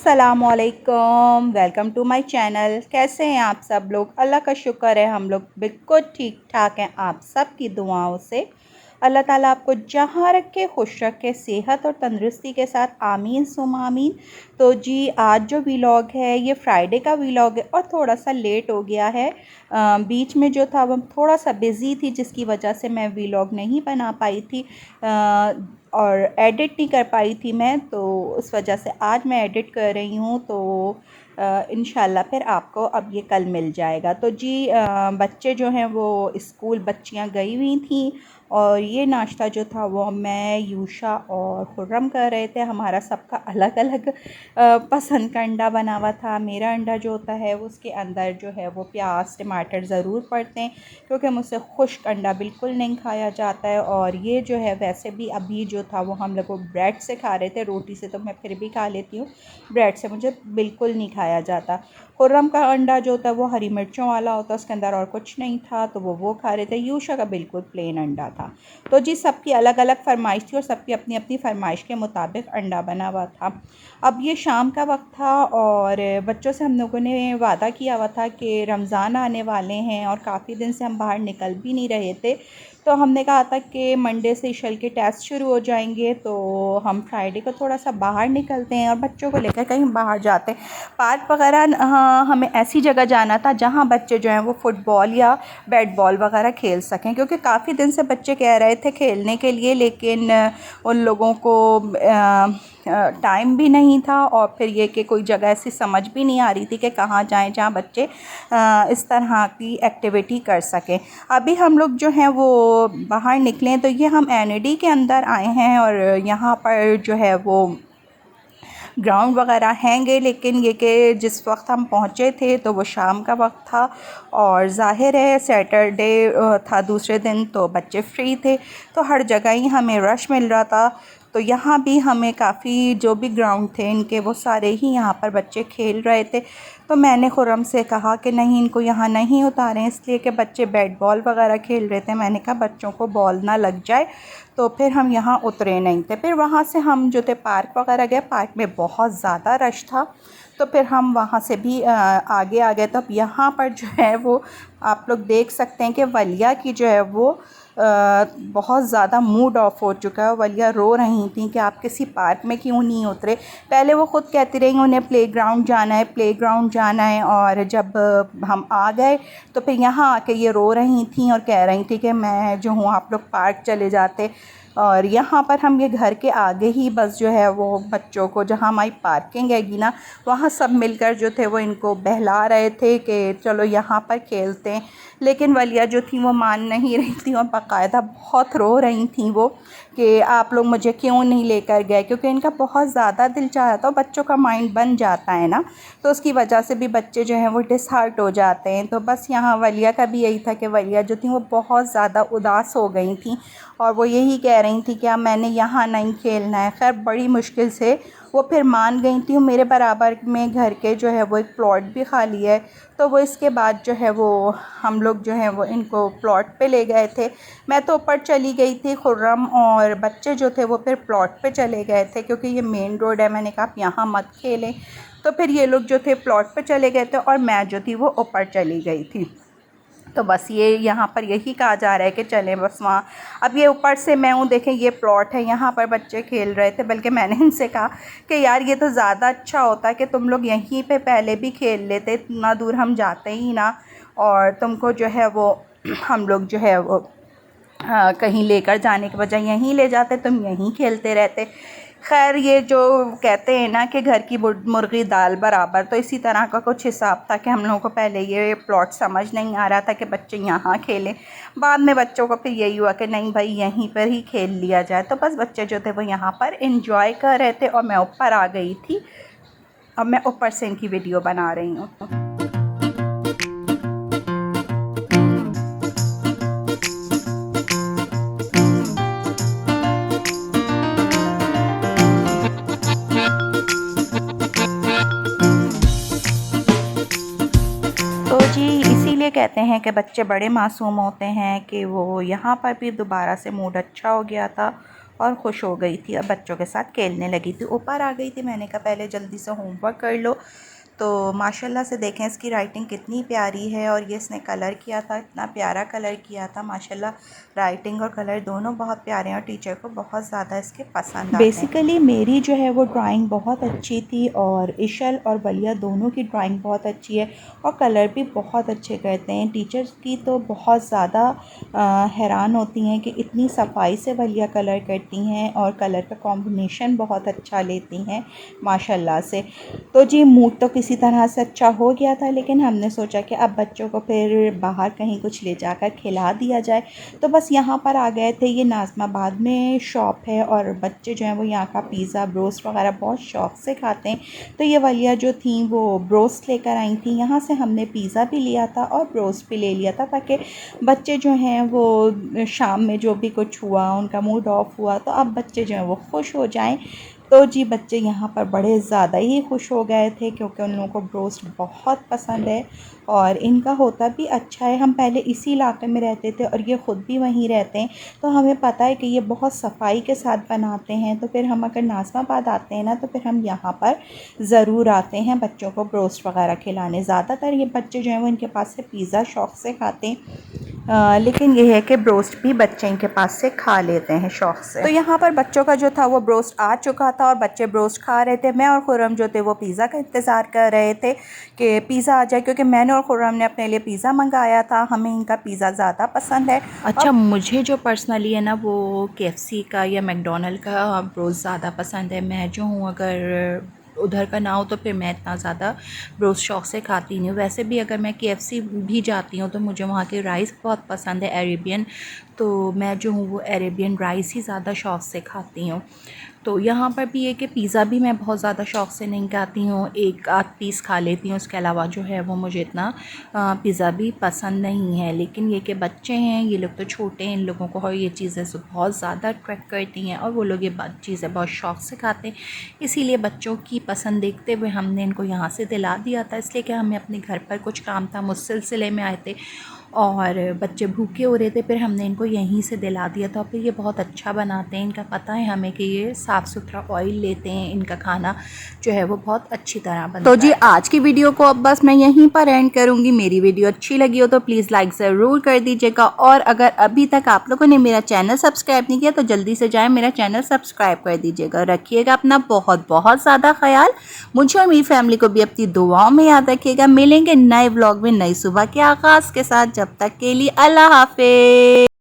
अस्सलामुअलैकुम, welcome to my channel. कैसे हैं आप सब लोग? अल्लाह का शुक्र है हम लोग बिल्कुल ठीक ठाक हैं। आप सब की दुआओं से अल्लाह ताला आपको जहाँ रखे खुश रखे, सेहत और तंदुरुस्ती के साथ, आमीन सुम आमीन। तो जी आज जो व्लॉग है ये फ्राइडे का व्लॉग है और थोड़ा सा लेट हो गया है। बीच में जो था वो थोड़ा सा बिज़ी थी जिसकी वजह से मैं व्लॉग नहीं बना पाई थी और एडिट नहीं कर पाई थी मैं, तो उस वजह से आज मैं एडिट कर रही हूँ। तो इंशाल्लाह फिर आपको अब ये कल मिल जाएगा। तो जी बच्चे जो हैं वो स्कूल, बच्चियाँ गई हुई थी और ये नाश्ता जो था वो मैं, यूशा और खुर्रम कर रहे थे। हमारा सबका अलग अलग पसंद का अंडा बना हुआ था। मेरा अंडा जो होता है उसके अंदर जो है वो प्याज टमाटर ज़रूर पड़ते हैं क्योंकि मुझसे खुश्क अंडा बिल्कुल नहीं खाया जाता है। और ये जो है वैसे भी अभी जो था वो हम लोग ब्रेड से खा रहे थे, रोटी से तो मैं फिर भी खा लेती हूँ, ब्रेड से मुझे बिल्कुल नहीं खाया जाता। खुर्रम का अंडा जो होता है वो हरी मिर्चों वाला होता है, उसके अंदर और कुछ नहीं था तो वो खा रहे थे। यूशा का बिल्कुल प्लेन अंडा था। तो जी सबकी अलग अलग फरमाइश थी और सबकी अपनी अपनी फरमाइश के मुताबिक अंडा बना हुआ था। अब ये शाम का वक्त था और बच्चों से हम लोगों ने वादा किया हुआ था कि रमज़ान आने वाले हैं और काफ़ी दिन से हम बाहर निकल भी नहीं रहे थे। तो हमने कहा था कि मंडे से इशल के टेस्ट शुरू हो जाएंगे तो हम फ्राइडे को थोड़ा सा बाहर निकलते हैं और बच्चों को लेकर कहीं बाहर जाते हैं, पार्क वगैरह। हाँ, हमें ऐसी जगह जाना था जहाँ बच्चे जो हैं वो फ़ुटबॉल या बैट बॉल वगैरह खेल सकें, क्योंकि काफ़ी दिन से बच्चे कह रहे थे खेलने के लिए, लेकिन उन लोगों को टाइम भी नहीं था और फिर ये कि कोई जगह ऐसी समझ भी नहीं आ रही थी कि कहाँ जाएं जहाँ बच्चे इस तरह की एक्टिविटी कर सकें। अभी हम लोग जो हैं वो बाहर निकले तो ये हम एनएडी के अंदर आए हैं और यहाँ पर जो है वो ग्राउंड वगैरह हैंगे, लेकिन ये कि जिस वक्त हम पहुँचे थे तो वो शाम का वक्त था और ज़ाहिर है सैटरडे था दूसरे दिन, तो बच्चे फ्री थे तो हर जगह ही हमें रश मिल रहा था। तो यहाँ भी हमें काफ़ी जो भी ग्राउंड थे इनके वो सारे ही यहाँ पर बच्चे खेल रहे थे। तो मैंने खुर्रम से कहा कि नहीं, इनको यहाँ नहीं उतारें, इसलिए कि बच्चे बैट बॉल वगैरह खेल रहे थे। मैंने कहा बच्चों को बॉल ना लग जाए, तो फिर हम यहाँ उतरे नहीं थे। फिर वहाँ से हम जो थे पार्क वगैरह गए, पार्क में बहुत ज़्यादा रश था तो फिर हम वहाँ से भी आगे आ गए। तो अब यहाँ पर जो है वो आप लोग देख सकते हैं कि वलिया की जो है वो बहुत ज़्यादा मूड ऑफ हो चुका है। वलिया रो रही थी कि आप किसी पार्क में क्यों नहीं उतरे। पहले वो ख़ुद कहती रही उन्हें प्लेग्राउंड जाना है, प्लेग्राउंड जाना है, और जब हम आ गए तो फिर यहाँ आके ये रो रही थी और कह रही थी कि मैं जो हूँ आप लोग पार्क चले जाते। और यहाँ पर हम ये घर के आगे ही बस जो है वो बच्चों को, जहाँ हमारी पार्किंग हैगी ना, वहाँ सब मिलकर जो थे वो इनको बहला रहे थे कि चलो यहाँ पर खेलते हैं। लेकिन वलिया जो थी वो मान नहीं रही थी और बाकायदा बहुत रो रही थी वो कि आप लोग मुझे क्यों नहीं लेकर गए, क्योंकि इनका बहुत ज़्यादा दिल चाह था। बच्चों का माइंड बन जाता है ना, तो उसकी वजह से भी बच्चे जो हैं वो डिसहार्ट हो जाते हैं। तो बस यहाँ वलिया का भी यही था कि वलिया जो थी वो बहुत ज़्यादा उदास हो गई थी और वो यही कह रही थी कि अब मैंने यहाँ नहीं खेलना है। खैर बड़ी मुश्किल से वो फिर मान गई थी। मेरे बराबर में घर के जो है वो एक प्लॉट भी खाली है, तो वो इसके बाद जो है वो हम लोग जो है वो इनको प्लॉट पे ले गए थे। मैं तो ऊपर चली गई थी, खुर्रम और बच्चे जो थे वो फिर प्लॉट पे चले गए थे क्योंकि ये मेन रोड है। मैंने कहा आप यहाँ मत खेलें, तो फिर ये लोग जो थे प्लॉट पे चले गए थे और मैं जो थी वो ऊपर चली गई थी। तो बस ये यहाँ पर यही कहा जा रहा है कि चलें बस वहाँ। अब ये ऊपर से मैं हूँ, देखें ये प्लॉट है, यहाँ पर बच्चे खेल रहे थे। बल्कि मैंने इनसे कहा कि यार ये तो ज़्यादा अच्छा होता कि तुम लोग यहीं पे पहले भी खेल लेते, इतना दूर हम जाते ही ना, और तुमको जो है वो हम लोग जो है वो कहीं लेकर जाने के बजाय यहीं ले जाते, तुम यहीं खेलते रहते। खैर ये जो कहते हैं ना कि घर की मुर्गी दाल बराबर, तो इसी तरह का कुछ हिसाब था कि हम लोगों को पहले ये प्लॉट समझ नहीं आ रहा था कि बच्चे यहाँ खेलें। बाद में बच्चों को फिर यही हुआ कि नहीं भाई यहीं पर ही खेल लिया जाए। तो बस बच्चे जो थे वो यहाँ पर इंजॉय कर रहे थे और मैं ऊपर आ गई थी। अब मैं ऊपर से इनकी वीडियो बना रही हूँ। तो जी इसीलिए कहते हैं कि बच्चे बड़े मासूम होते हैं कि वो यहाँ पर भी दोबारा से मूड अच्छा हो गया था और खुश हो गई थी। अब बच्चों के साथ खेलने लगी थी। ऊपर आ गई थी, मैंने कहा पहले जल्दी से होमवर्क कर लो। तो माशाल्लाह से देखें इसकी राइटिंग कितनी प्यारी है, और ये इसने कलर किया था, इतना प्यारा कलर किया था माशाल्लाह। राइटिंग और कलर दोनों बहुत प्यारे हैं और टीचर को बहुत ज़्यादा इसके पसंद आते हैं। बेसिकली मेरी जो है वो ड्राइंग बहुत अच्छी थी, और इशल और बलिया दोनों की ड्राइंग बहुत अच्छी है और कलर भी बहुत अच्छे करते हैं। टीचर्स की तो बहुत ज़्यादा हैरान होती हैं कि इतनी सफाई से बलिया कलर करती हैं और कलर का कॉम्बिनेशन बहुत अच्छा लेती हैं माशाल्लाह से। तो जी मूड तो किसी तरह से अच्छा हो गया था, लेकिन हमने सोचा कि अब बच्चों को फिर बाहर कहीं कुछ ले जाकर खिला दिया जाए। तो बस यहाँ पर आ गए थे। ये नाज़माबाद में शॉप है और बच्चे जो हैं वो यहाँ का पिज़्ज़ा ब्रोस्ट वगैरह बहुत शौक़ से खाते हैं। तो ये वालिया जो थी वो ब्रोस्ट लेकर आई थी। यहाँ से हमने पिज़्ज़ा भी लिया था और ब्रोस्ट भी ले लिया था, ताकि बच्चे जो हैं वो शाम में जो भी कुछ हुआ, उनका मूड ऑफ हुआ, तो अब बच्चे जो हैं वो खुश हो जाएं। तो जी बच्चे यहाँ पर बड़े ज़्यादा ही खुश हो गए थे, क्योंकि उन लोगों को ब्रोस्ट बहुत पसंद है और इनका होता भी अच्छा है। हम पहले इसी इलाके में रहते थे और ये ख़ुद भी वहीं रहते हैं, तो हमें पता है कि ये बहुत सफाई के साथ बनाते हैं। तो फिर हम अगर नाज़माबाद आते हैं ना, तो फिर हम यहाँ पर ज़रूर आते हैं बच्चों को ब्रोस्ट वगैरह खिलाने। ज़्यादातर ये बच्चे जो हैं वो इनके पास से पिज़्ज़ा शौक़ से खाते हैं, लेकिन ये है कि ब्रोस्ट भी बच्चे इनके पास से खा लेते हैं शौक़ से। तो यहाँ पर बच्चों का जो था वो ब्रोस्ट आ चुका था और बच्चे ब्रोस्ट खा रहे थे। मैं और खुर्रम जो थे वो पिज़्ज़ा का इंतज़ार कर रहे थे कि पिज़्ज़ा आ जाए, क्योंकि मैंने और खुर्रम ने अपने लिए पिज़्ज़ा मंगाया था। हमें इनका पिज़्ज़ा ज़्यादा पसंद है। अच्छा, मुझे जो पर्सनली है ना वो KFC का या मैकडॉनल्ड का ब्रोस्ट ज़्यादा पसंद है। मैं जो हूँ अगर उधर का ना हो तो फिर मैं इतना ज़्यादा ब्रोस्ट शौक़ से खाती नहीं हूँ। वैसे भी अगर मैं KFC भी जाती हूँ तो मुझे वहाँ के राइस बहुत पसंद है, अरेबियन। तो मैं जो हूँ वो अरेबियन राइस ही ज़्यादा शौक़ से खाती हूँ। तो यहाँ पर भी है कि पिज़्ज़ा भी मैं बहुत ज़्यादा शौक़ से नहीं खाती हूँ, एक आध पीस खा लेती हूँ। उसके अलावा जो है वो मुझे इतना पिज़्ज़ा भी पसंद नहीं है। लेकिन ये कि बच्चे हैं, ये लोग तो छोटे हैं, इन लोगों को और ये चीज़ें बहुत ज़्यादा अट्रैक्ट करती हैं और वो लोग ये चीज़ें बहुत शौक़ से खाते हैं। इसीलिए बच्चों की पसंद देखते हुए हमने इनको यहाँ से दिला दिया था, इसलिए कि हमें अपने घर पर कुछ काम था, उस सिलसिले में आए थे और बच्चे भूखे हो रहे थे। फिर हमने इनको यहीं से दिला दिया था। फिर ये बहुत अच्छा बनाते हैं, इनका पता है हमें कि ये साफ़ सुथरा ऑयल लेते हैं, इनका खाना जो है वो बहुत अच्छी तरह बनता है। तो जी आज की वीडियो को अब बस मैं यहीं पर एंड करूँगी। मेरी वीडियो अच्छी लगी हो तो प्लीज़ लाइक ज़रूर कर दीजिएगा, और अगर अभी तक आप लोगों ने मेरा चैनल सब्सक्राइब नहीं किया तो जल्दी से जाएँ, मेरा चैनल सब्सक्राइब कर दीजिएगा। रखिएगा अपना बहुत बहुत ज़्यादा ख्याल। मुझे और मेरी फैमिली को भी अपनी दुआओं में याद रखिएगा। मिलेंगे नए व्लॉग में नई सुबह के आगाज़ के साथ। जब तक के लिए अल्लाह हाफ़िज़।